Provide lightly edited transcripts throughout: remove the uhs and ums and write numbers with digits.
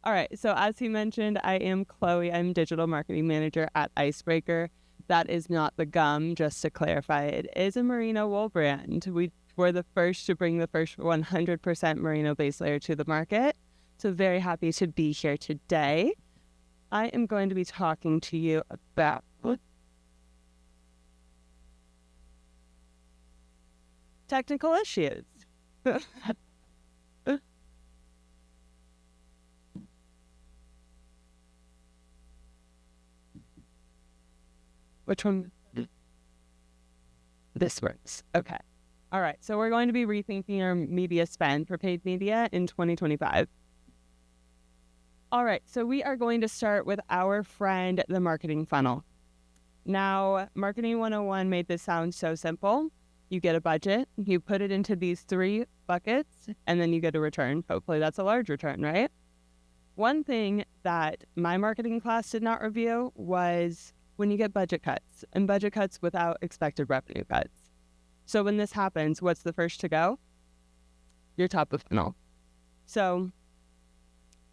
All right. So as he mentioned, I am Chloe. I'm digital marketing manager at Icebreaker. That is not the gum, just to clarify. It is a merino wool brand. We were the first to bring the first 100% merino base layer to the market. So very happy to be here today. I am going to be talking to you about technical issues. Which one? This works. Okay. All right. So we're going to be rethinking our media spend for paid media in 2025. All right. So we are going to start with our friend, the marketing funnel. Now, Marketing 101 made this sound so simple. You get a budget, you put it into these 3 buckets, and then you get a return. Hopefully that's a large return, right? One thing that my marketing class did not review was when you get budget cuts, and budget cuts without expected revenue cuts. So when this happens, what's the first to go? Your top of funnel. So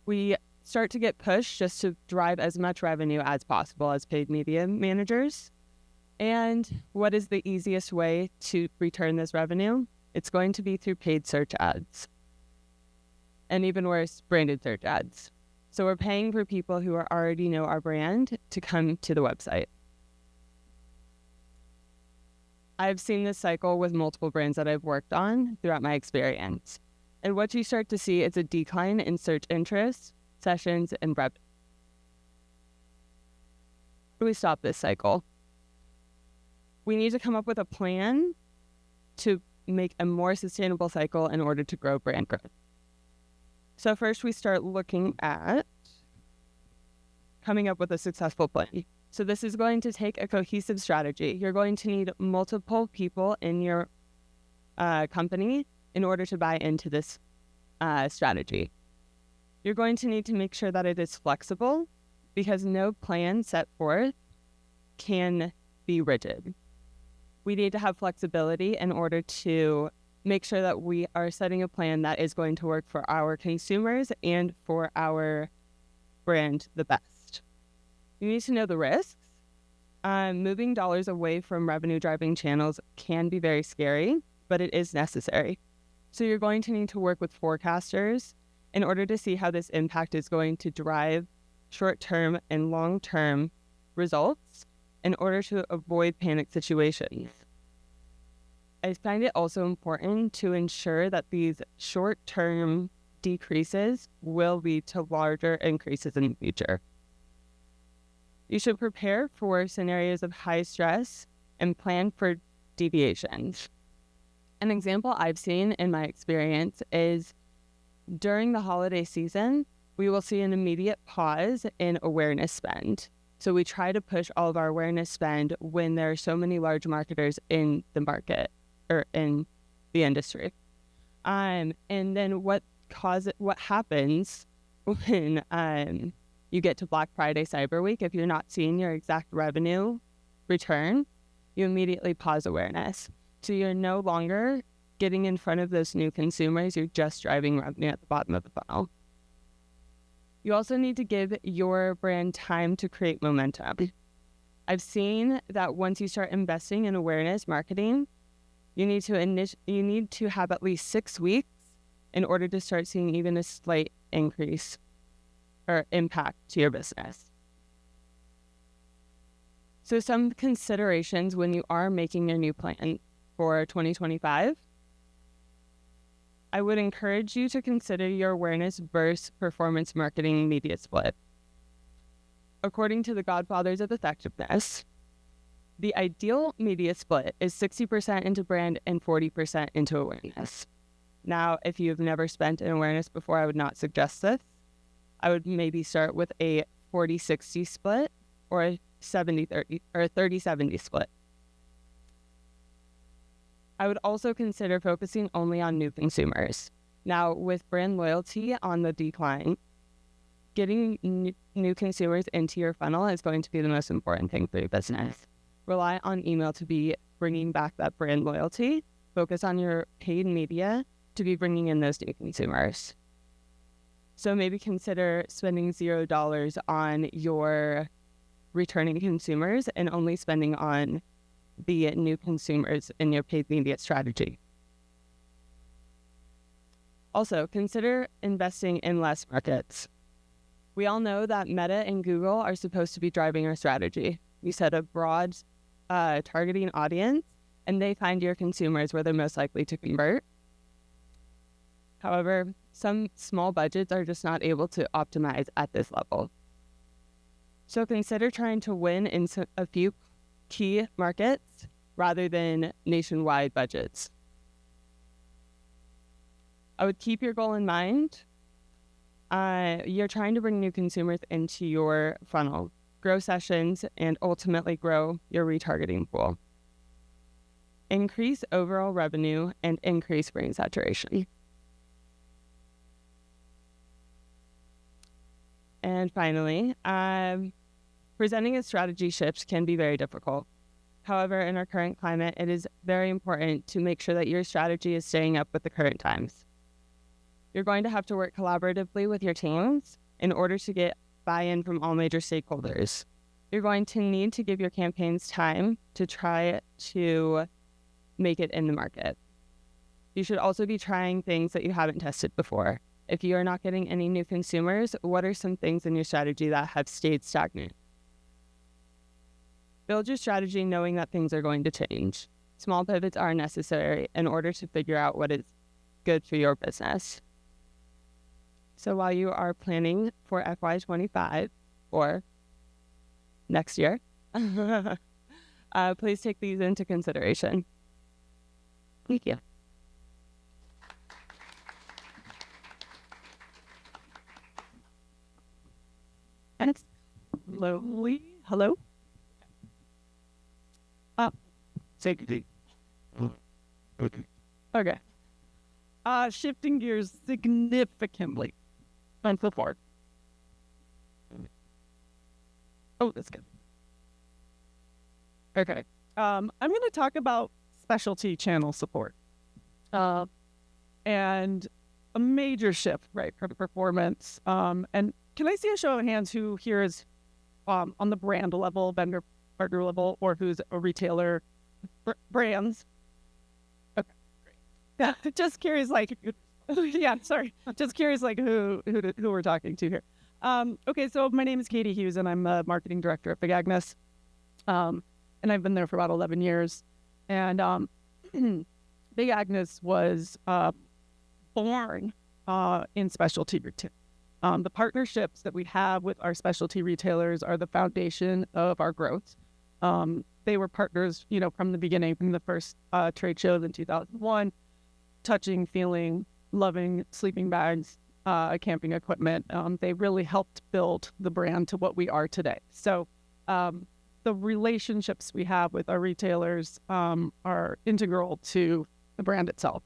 we start to get pushed just to drive as much revenue as possible as paid media managers. And what is the easiest way to return this revenue? It's going to be through paid search ads. And even worse, branded search ads. So we're paying for people who already know our brand to come to the website. I've seen this cycle with multiple brands that I've worked on throughout my experience. And what you start to see is a decline in search interest, sessions, and revenue. How do we stop this cycle? We need to come up with a plan to make a more sustainable cycle in order to grow brand growth. So first we start looking at coming up with a successful plan. So this is going to take a cohesive strategy. You're going to need multiple people in your company in order to buy into this strategy. You're going to need to make sure that it is flexible because no plan set forth can be rigid. We need to have flexibility in order to make sure that we are setting a plan that is going to work for our consumers and for our brand the best. You need to know the risks. Moving dollars away from revenue-driving channels can be very scary, but it is necessary. So you're going to need to work with forecasters in order to see how this impact is going to drive short-term and long-term results in order to avoid panic situations. I find it also important to ensure that these short-term decreases will lead to larger increases in the future. You should prepare for scenarios of high stress and plan for deviations. An example I've seen in my experience is during the holiday season, we will see an immediate pause in awareness spend. So we try to push all of our awareness spend when there are so many large marketers in the market or in the industry. And then what happens when you get to Black Friday, Cyber Week, if you're not seeing your exact revenue return, you immediately pause awareness. So you're no longer getting in front of those new consumers, you're just driving revenue at the bottom of the funnel. You also need to give your brand time to create momentum. I've seen that once you start investing in awareness marketing, you need to have at least 6 weeks in order to start seeing even a slight increase or impact to your business. So some considerations when you are making your new plan for 2025, I would encourage you to consider your awareness versus performance marketing media split. According to the Godfathers of Effectiveness, the ideal media split is 60% into brand and 40% into awareness. Now, if you've never spent in awareness before, I would not suggest this. I would maybe start with a 40-60 split or a 70-30 or a 30-70 split. I would also consider focusing only on new consumers. Now, with brand loyalty on the decline, getting new consumers into your funnel is going to be the most important thing for your business. Rely on email to be bringing back that brand loyalty. Focus on your paid media to be bringing in those new consumers. So maybe consider spending $0 on your returning consumers and only spending on the new consumers in your paid media strategy. Also, consider investing in less markets. We all know that Meta and Google are supposed to be driving our strategy. You set a broad targeting audience, and they find your consumers where they're most likely to convert. However, some small budgets are just not able to optimize at this level. So consider trying to win in a few key markets rather than nationwide budgets. I would keep your goal in mind. You're trying to bring new consumers into your funnel, grow sessions, and ultimately grow your retargeting pool. Increase overall revenue and increase brain saturation. And finally, presenting a strategy shift can be very difficult. However, in our current climate, it is very important to make sure that your strategy is staying up with the current times. You're going to have to work collaboratively with your teams in order to get buy-in from all major stakeholders. You're going to need to give your campaigns time to try to make it in the market. You should also be trying things that you haven't tested before. If you are not getting any new consumers, what are some things in your strategy that have stayed stagnant? Build your strategy knowing that things are going to change. Small pivots are necessary in order to figure out what is good for your business. So while you are planning for FY25 or next year, please take these into consideration. Thank you. Hello. Safety. Okay. Shifting gears significantly. And so forth. Oh, that's good. Okay. I'm going to talk about specialty channel support. And a major shift, right, from performance. And can I see a show of hands who here is on the brand level, vendor partner level, or who's a retailer brands? Okay, great. Yeah, just curious, like, yeah, sorry. Just curious, like, who we're talking to here. Okay, so my name is Katie Hughes, and I'm a marketing director at Big Agnes. And I've been there for about 11 years. And Big Agnes was born in specialty retail. The partnerships that we have with our specialty retailers are the foundation of our growth. They were partners, from the beginning, from the first trade shows in 2001, touching, feeling, loving sleeping bags, camping equipment. They really helped build the brand to what we are today. So the relationships we have with our retailers are integral to the brand itself.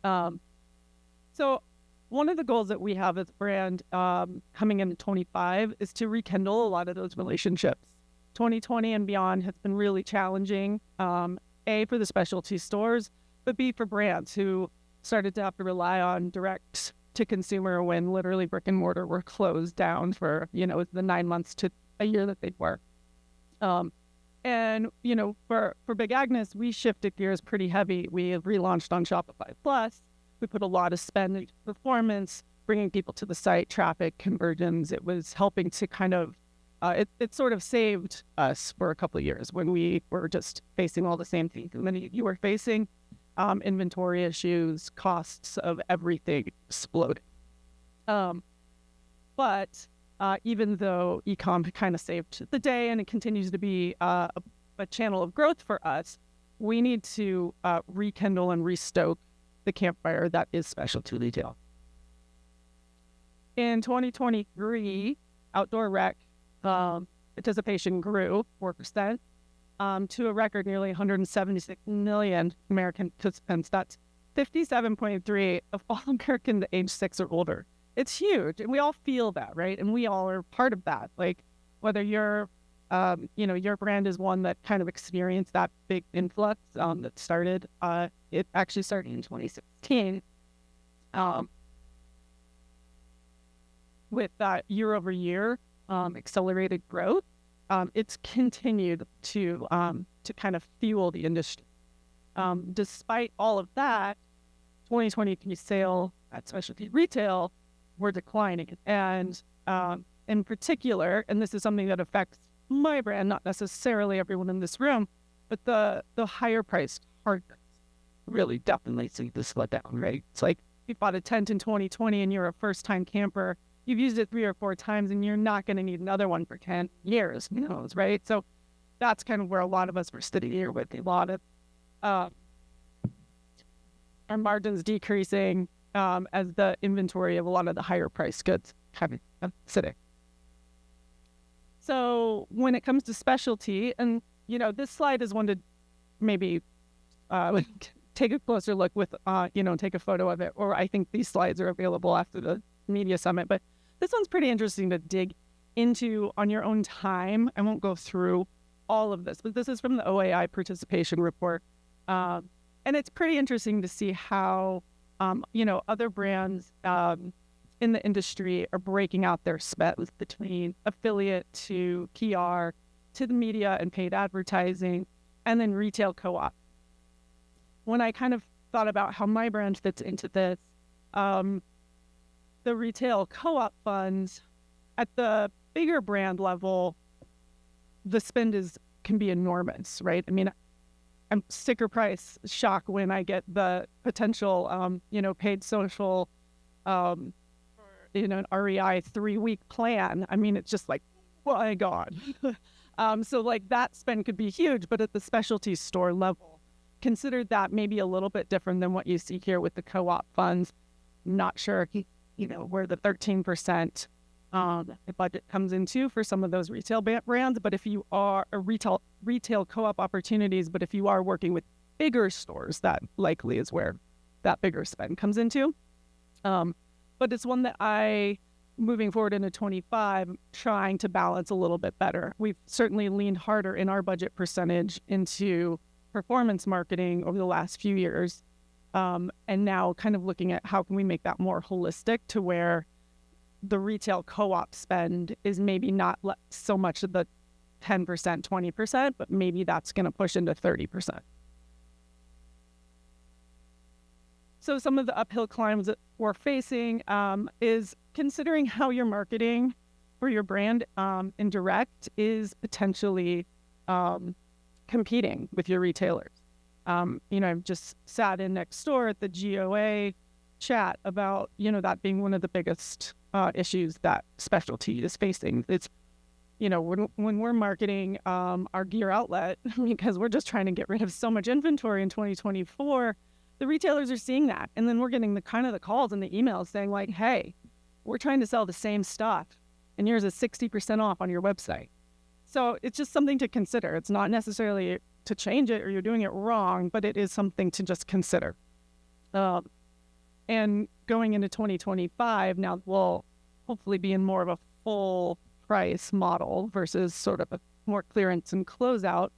So one of the goals that we have as a brand coming into 25 is to rekindle a lot of those relationships. 2020 and beyond has been really challenging, A, for the specialty stores, but B, for brands who started to have to rely on direct to consumer when literally brick and mortar were closed down for, the 9 months to a year that they were. And, for Big Agnes, we shifted gears pretty heavy. We have relaunched on Shopify Plus. We put a lot of spend into performance, bringing people to the site, traffic, conversions. It was helping to kind of, it sort of saved us for a couple of years when we were just facing all the same things. And then you were facing inventory issues, costs of everything exploding. But even though e-com kind of saved the day and it continues to be a channel of growth for us, we need to rekindle and restoke the campfire that is specialty retail. In 2023, outdoor rec participation grew 4% to a record nearly 176 million American participants. That's 57.3% of all Americans age 6 or older. It's huge, and we all feel that, right? And we all are part of that. Like, whether you're, your brand is one that kind of experienced that big influx that started, it actually started in 2016. with that year over year accelerated growth, it's continued to kind of fuel the industry. Despite all of that, 2023 sales at specialty retail were declining. And in particular, and this is something that affects my brand, not necessarily everyone in this room, but the higher priced hard goods really definitely see the slowdown, right? It's like you bought a tent in 2020 and you're a first time camper. You've used it 3 or 4 times and you're not going to need another one for 10 years, who knows, right? So that's kind of where a lot of us were sitting here with a lot of our margins decreasing as the inventory of a lot of the higher priced goods kind of sitting. So when it comes to specialty, and this slide is one to maybe take a closer look with, take a photo of it, or I think these slides are available after the media summit, but this one's pretty interesting to dig into on your own time. I won't go through all of this, but this is from the OAI participation report. And it's pretty interesting to see how, other brands in the industry are breaking out their spends between affiliate to PR to the media and paid advertising, and then retail co-op. When I kind of thought about how my brand fits into this, the retail co-op funds at the bigger brand level, the spend can be enormous, right? I mean, I'm sticker price shock when I get the potential, paid social, an REI 3-week plan. I mean, it's just like, oh my God. So like that spend could be huge, but at the specialty store level, consider that maybe a little bit different than what you see here with the co-op funds. Not sure, where the 13% the budget comes into for some of those retail brands. But if you are a retail co-op opportunities, but if you are working with bigger stores, that likely is where that bigger spend comes into. But it's one that moving forward into 25, trying to balance a little bit better. We've certainly leaned harder in our budget percentage into performance marketing over the last few years. And now kind of looking at how can we make that more holistic to where the retail co-op spend is maybe not so much of the 10%, 20%, but maybe that's going to push into 30%. So some of the uphill climbs that we're facing is considering how you're marketing for your brand in direct is potentially competing with your retailers. I've just sat in next door at the GOA chat about, that being one of the biggest issues that specialty is facing. It's, when we're marketing our gear outlet, because we're just trying to get rid of so much inventory in 2024, the retailers are seeing that. And then we're getting the calls and the emails saying like, hey, we're trying to sell the same stuff and yours is 60% off on your website. So it's just something to consider. It's not necessarily to change it or you're doing it wrong, but it is something to just consider. And going into 2025, now we'll hopefully be in more of a full price model versus sort of a more clearance and closeout.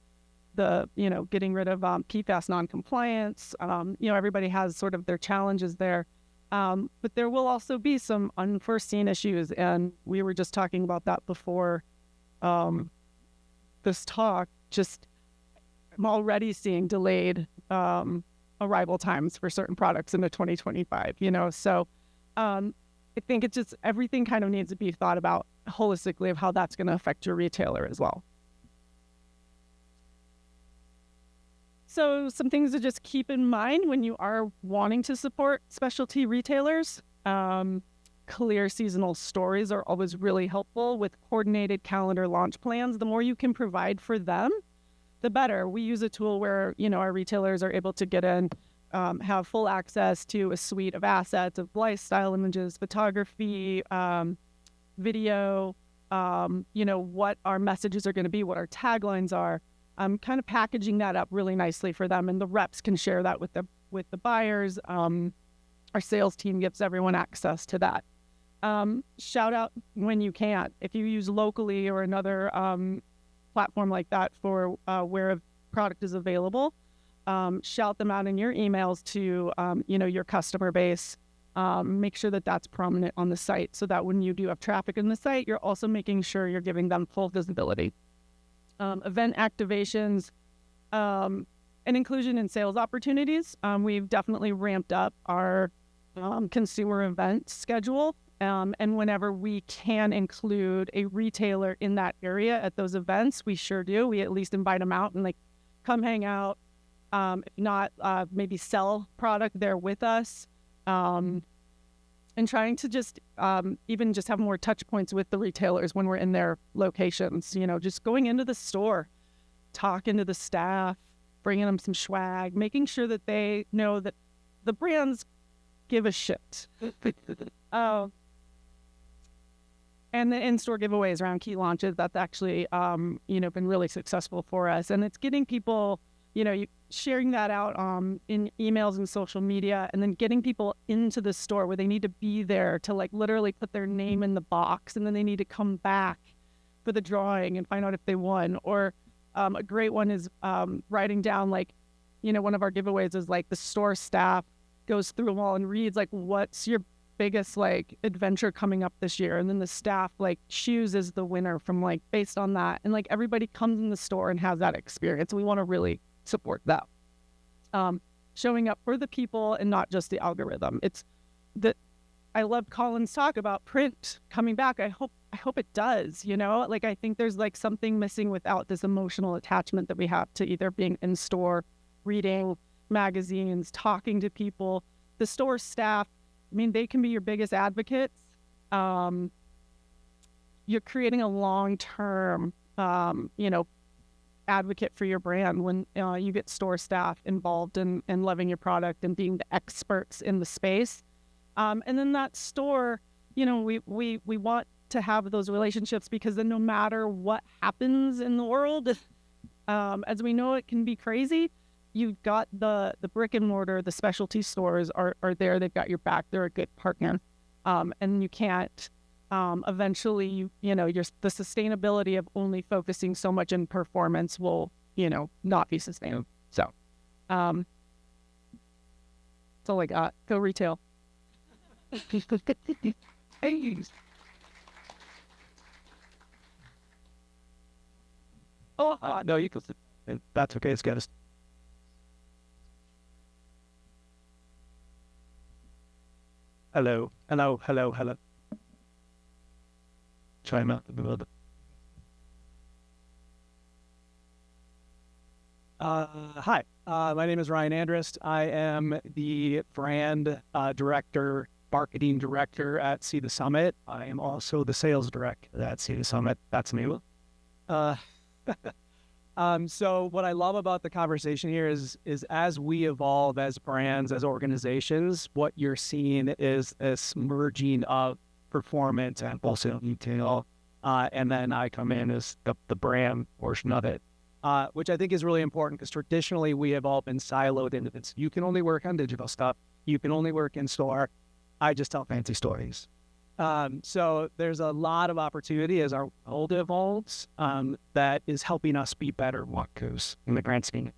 Getting rid of PFAS non-compliance. Everybody has sort of their challenges there. But there will also be some unforeseen issues. And we were just talking about that before this talk. I'm already seeing delayed arrival times for certain products into 2025, So I think it's just everything kind of needs to be thought about holistically of how that's going to affect your retailer as well. So some things to just keep in mind when you are wanting to support specialty retailers. Clear seasonal stories are always really helpful with coordinated calendar launch plans. The more you can provide for them, the better. We use a tool where, our retailers are able to get in, have full access to a suite of assets of lifestyle images, photography, video, what our messages are going to be, what our taglines are. Kind of packaging that up really nicely for them, and the reps can share that with the buyers. Our sales team gives everyone access to that. Shout out when you can. If you use Locally or another platform like that for where a product is available, shout them out in your emails to your customer base. Make sure that that's prominent on the site so that when you do have traffic in the site, you're also making sure you're giving them full visibility. Event activations and inclusion in sales opportunities. We've definitely ramped up our consumer event schedule. And whenever we can include a retailer in that area at those events, we sure do. We at least invite them out and like, come hang out. If not, maybe sell product there with us. And trying to just even just have more touch points with the retailers when we're in their locations, just going into the store, talking to the staff, bringing them some swag, making sure that they know that the brands give a shit. And the in-store giveaways around key launches, that's actually, been really successful for us. And it's getting people, sharing that out in emails and social media, and then getting people into the store where they need to be there to like literally put their name in the box, and then they need to come back for the drawing and find out if they won. Or a great one is writing down one of our giveaways is like the store staff goes through them all and reads like, what's your biggest like adventure coming up this year, and then the staff like chooses the winner from like based on that, and like everybody comes in the store and has that experience. We want to really support that. Showing up for the people and not just the algorithm. It's that I love Colin's talk about print coming back. I hope it does, I think there's like something missing without this emotional attachment that we have to either being in store, reading magazines, talking to people. The store staff, they can be your biggest advocates. You're creating a long-term, advocate for your brand when you get store staff involved in loving your product and being the experts in the space. And then that store, we want to have those relationships, because then no matter what happens in the world, as we know, it can be crazy. You've got the brick and mortar, the specialty stores are there. They've got your back. They're a good partner. And you can't, eventually, the sustainability of only focusing so much in performance will, not be sustainable. So, that's all I got. Go retail. No, you can. That's okay. It's got us. Hello. Try him out. Hi, my name is Ryan Andrist. I am the brand director, marketing director at See the Summit. I am also the sales director at See the Summit. That's me. So what I love about the conversation here is as we evolve as brands, as organizations, what you're seeing is this merging of performance and wholesale retail. And then I come in as the brand portion of it, which I think is really important, because traditionally we have all been siloed into this. You can only work on digital stuff. You can only work in store. I just tell fancy stories. So there's a lot of opportunity as our world evolves that is helping us be better walkers in the grand scheme.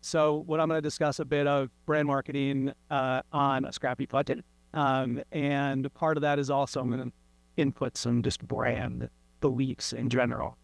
So what I'm going to discuss a bit of brand marketing on a scrappy budget. And part of that is also I'm going to input some just brand beliefs in general.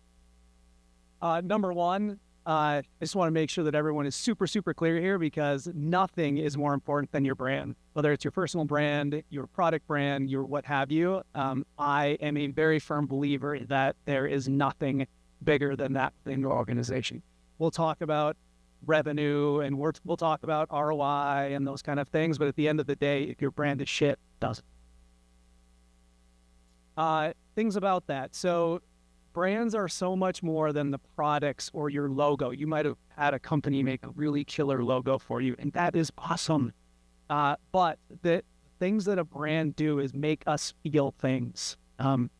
Number one, I just want to make sure that everyone is super, super clear here, because nothing is more important than your brand, whether it's your personal brand, your product brand, your what have you. I am a very firm believer that there is nothing bigger than that in your organization. We'll talk about revenue and we'll talk about ROI and those kind of things, but at the end of the day, if your brand is shit, it doesn't. Things about that. So brands are so much more than the products or your logo. You might have had a company make a really killer logo for you, and that is awesome. But the things that a brand do is make us feel things.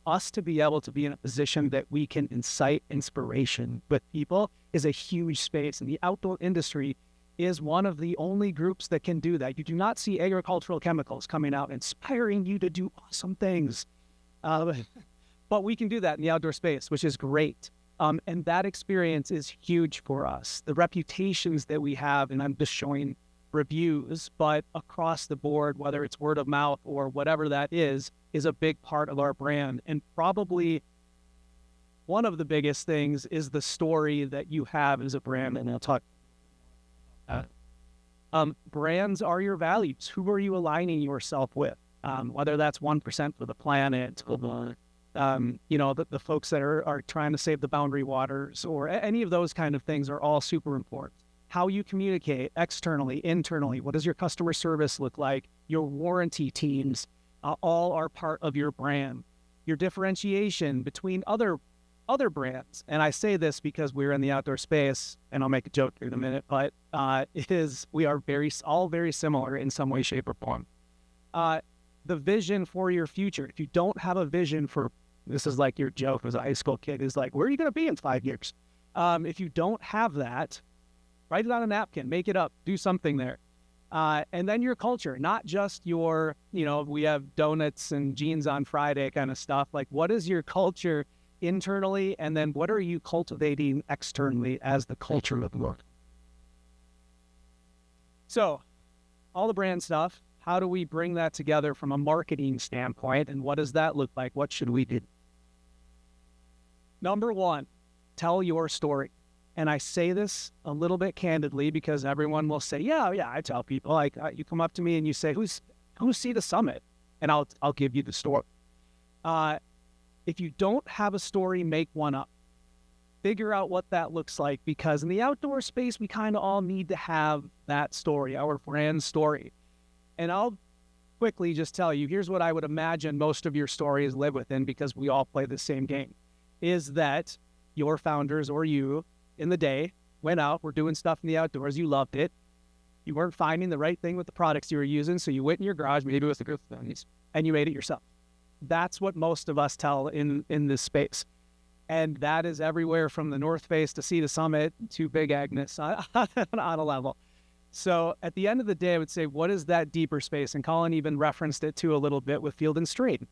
Us to be able to be in a position that we can incite inspiration with people is a huge space. And the outdoor industry is one of the only groups that can do that. You do not see agricultural chemicals coming out inspiring you to do awesome things. But we can do that in the outdoor space, which is great. And that experience is huge for us. The reputations that we have, and I'm just showing reviews, but across the board, whether it's word of mouth or whatever that is a big part of our brand. And probably one of the biggest things is the story that you have as a brand. And I'll talk. Brands are your values. Who are you aligning yourself with? Whether that's 1% for the planet, the folks that are trying to save the boundary waters, or any of those kind of things are all super important. How you communicate externally, internally, what does your customer service look like? Your warranty teams all are part of your brand. Your differentiation between other brands, and I say this because we're in the outdoor space, and I'll make a joke here in a minute, but we are all very similar in some way, shape, or form. The vision for your future. If you don't have a vision for, this is like your joke as a high school kid, is like, where are you going to be in 5 years? If you don't have that, write it on a napkin, make it up, do something there. And then your culture, not just your, we have donuts and jeans on Friday kind of stuff. Like, what is your culture internally? And then what are you cultivating externally as the culture of the world? So all the brand stuff, how do we bring that together from a marketing standpoint? And what does that look like? What should we do? Number one, tell your story. And I say this a little bit candidly because everyone will say, yeah, I tell people, like, you come up to me and you say, who's Sea to Summit? And I'll give you the story. If you don't have a story, make one up. Figure out what that looks like, because in the outdoor space, we kind of all need to have that story, our brand story. And I'll quickly just tell you, here's what I would imagine most of your stories live within, because we all play the same game, is that your founders or you in the day went out, were doing stuff in the outdoors, you loved it, you weren't finding the right thing with the products you were using, so you went in your garage, maybe with the group of friends, and you made it yourself. That's what most of us tell in this space. And that is everywhere from the North Face to Sea to Summit to Big Agnes on a level. So at the end of the day, I would say, what is that deeper space? And Colin even referenced it too a little bit with Field and Stream.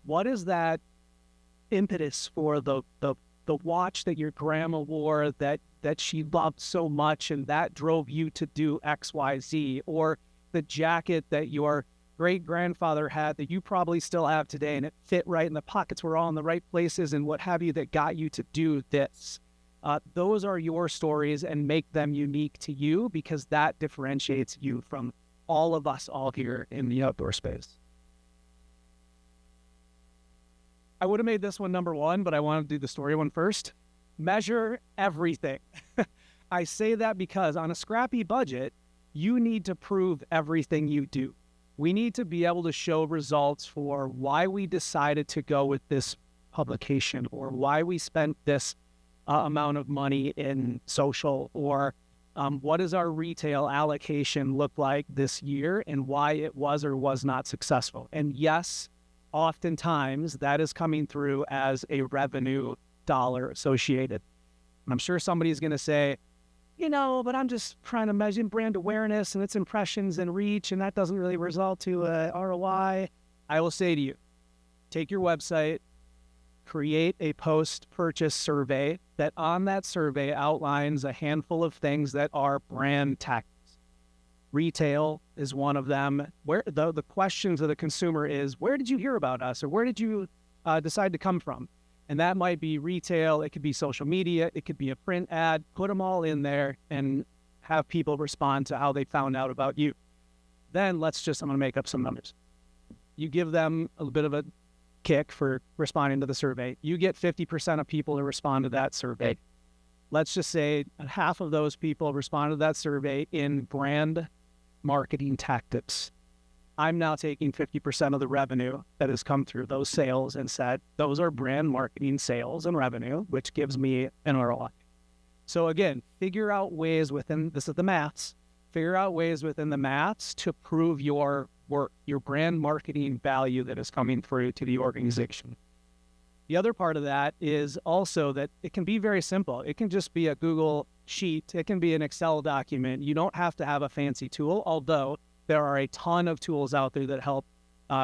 What is that impetus for the watch that your grandma wore that she loved so much and that drove you to do X, Y, Z, or the jacket that your great-grandfather had that you probably still have today and it fit right and the pockets were all in the right places and what have you that got you to do this. Those are your stories, and make them unique to you, because that differentiates you from all of us all here in the outdoor space. I would have made this one number one, but I want to do the story one first. Measure everything. I say that because on a scrappy budget, you need to prove everything you do. We need to be able to show results for why we decided to go with this publication, or why we spent this amount of money in social, or what does our retail allocation look like this year and why it was or was not successful. And yes, oftentimes that is coming through as a revenue dollar associated. And I'm sure somebody's going to say, but I'm just trying to measure brand awareness and its impressions and reach, and that doesn't really result to a ROI. I will say to you, take your website, create a post-purchase survey that on that survey outlines a handful of things that are brand tactics. Retail is one of them. Where the questions of the consumer is, where did you hear about us, or where did you decide to come from? And that might be retail, it could be social media, it could be a print ad. Put them all in there and have people respond to how they found out about you. Then I'm going to make up some numbers. You give them a bit of a kick for responding to the survey. You get 50% of people to respond to that survey. Let's just say half of those people respond to that survey in brand marketing tactics. I'm now taking 50% of the revenue that has come through those sales and said, those are brand marketing sales and revenue, which gives me an ROI. So again, figure out ways within the maths to prove your work, your brand marketing value that is coming through to the organization. The other part of that is also that it can be very simple. It can just be a Google sheet. It can be an Excel document. You don't have to have a fancy tool, although there are a ton of tools out there that help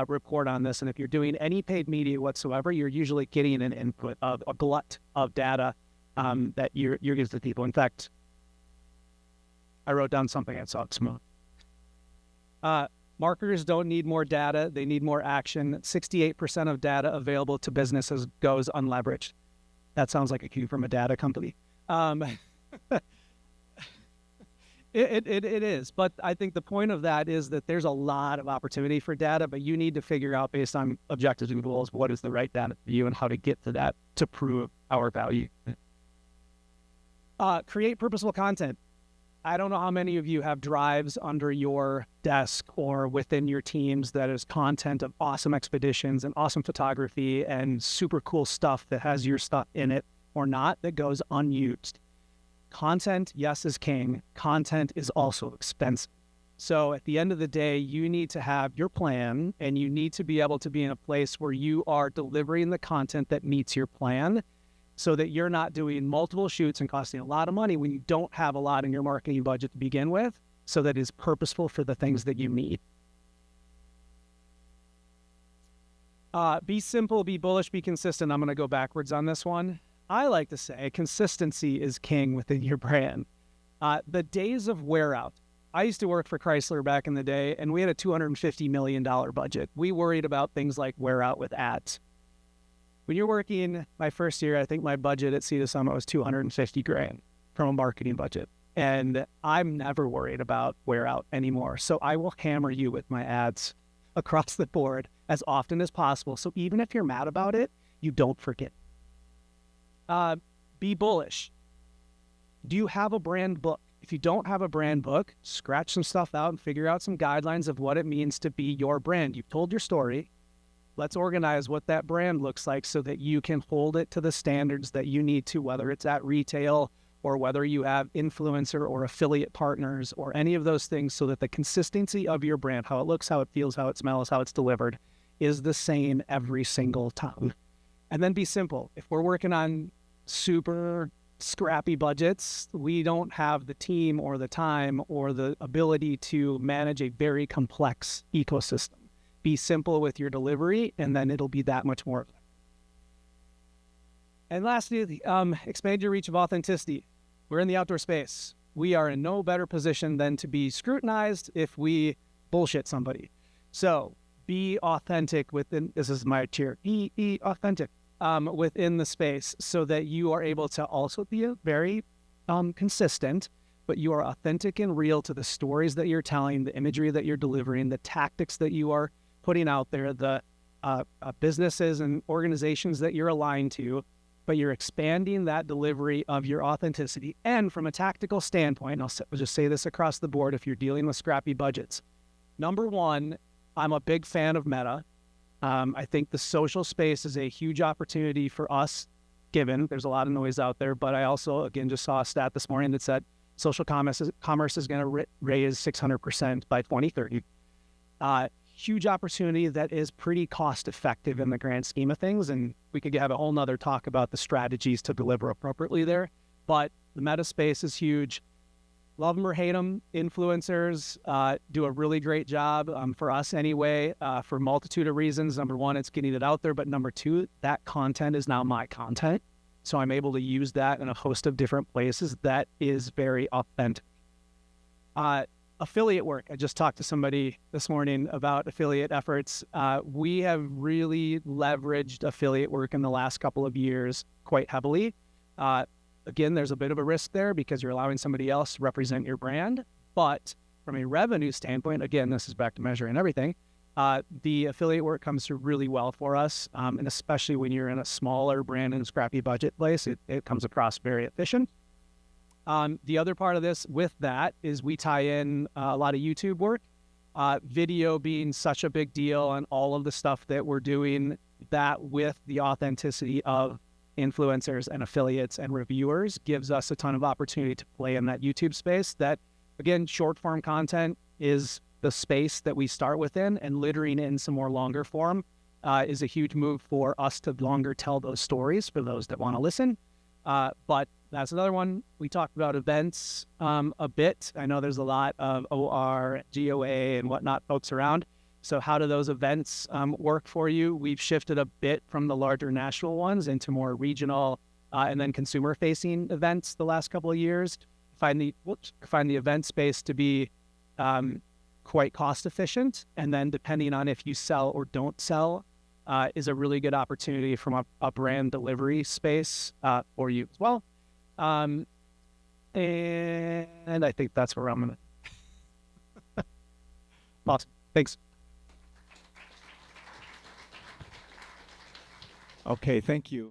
report on this. And if you're doing any paid media whatsoever, you're usually getting an input of a glut of data that you're giving to people. In fact, I wrote down something I saw this morning. Marketers don't need more data. They need more action. 68% of data available to businesses goes unleveraged. That sounds like a cue from a data company. It is. But I think the point of that is that there's a lot of opportunity for data, but you need to figure out based on objectives and goals, what is the right data for you and how to get to that to prove our value. Create purposeful content. I don't know how many of you have drives under your desk or within your teams that is content of awesome expeditions and awesome photography and super cool stuff that has your stuff in it or not that goes unused. Content, yes, is king. Content is also expensive. So at the end of the day, you need to have your plan and you need to be able to be in a place where you are delivering the content that meets your plan so that you're not doing multiple shoots and costing a lot of money when you don't have a lot in your marketing budget to begin with, so that is purposeful for the things that you need. Be simple, be bullish, be consistent. I'm going to go backwards on this one. I like to say consistency is king within your brand. The days of wear out. I used to work for Chrysler back in the day, and we had a $250 million budget. We worried about things like wear out with ads. When you're working my first year, I think my budget at Sea to Summit was $250,000 from a marketing budget. And I'm never worried about wear out anymore. So I will hammer you with my ads across the board as often as possible. So even if you're mad about it, you don't forget. Be bullish. Do you have a brand book? If you don't have a brand book, scratch some stuff out and figure out some guidelines of what it means to be your brand. You've told your story. Let's organize what that brand looks like so that you can hold it to the standards that you need to, whether it's at retail or whether you have influencer or affiliate partners or any of those things, so that the consistency of your brand, how it looks, how it feels, how it smells, how it's delivered, is the same every single time. And then be simple. If we're working on super scrappy budgets, we don't have the team or the time or the ability to manage a very complex ecosystem. Be simple with your delivery, and then it'll be that much more. And lastly, expand your reach of authenticity. We're in the outdoor space. We are in no better position than to be scrutinized if we bullshit somebody. So be authentic within, this is my cheer, be authentic within the space so that you are able to also be very consistent, but you are authentic and real to the stories that you're telling, the imagery that you're delivering, the tactics that you are putting out there, the businesses and organizations that you're aligned to, but you're expanding that delivery of your authenticity. And from a tactical standpoint, I'll just say this across the board if you're dealing with scrappy budgets. Number one, I'm a big fan of Meta. I think the social space is a huge opportunity for us, given there's a lot of noise out there. But I also, again, just saw a stat this morning that said social commerce is going to raise 600% by 2030. Huge opportunity that is pretty cost effective in the grand scheme of things. And we could have a whole nother talk about the strategies to deliver appropriately there. But the Meta space is huge. Love them or hate them, influencers do a really great job for us anyway, for a multitude of reasons. Number one, it's getting it out there. But number two, that content is now my content. So I'm able to use that in a host of different places. That is very authentic. Affiliate work. I just talked to somebody this morning about affiliate efforts. We have really leveraged affiliate work in the last couple of years quite heavily. Again, there's a bit of a risk there because you're allowing somebody else to represent your brand. But from a revenue standpoint, again, this is back to measuring everything. The affiliate work comes through really well for us. And especially when you're in a smaller brand and scrappy budget place, it comes across very efficient. The other part of this with that is we tie in a lot of YouTube work, video being such a big deal and all of the stuff that we're doing, that with the authenticity of influencers and affiliates and reviewers gives us a ton of opportunity to play in that YouTube space. That, again, short form content is the space that we start within, and littering in some more longer form is a huge move for us to longer tell those stories for those that want to listen. But that's another one. We talked about events a bit. I know there's a lot of OR, GOA, and whatnot folks around. So how do those events work for you? We've shifted a bit from the larger national ones into more regional and then consumer-facing events the last couple of years. Find the event space to be quite cost efficient. And then depending on if you sell or don't sell, is a really good opportunity from a brand delivery space for you as well. And I think that's where I'm going to. Awesome. Thanks. Okay, thank you.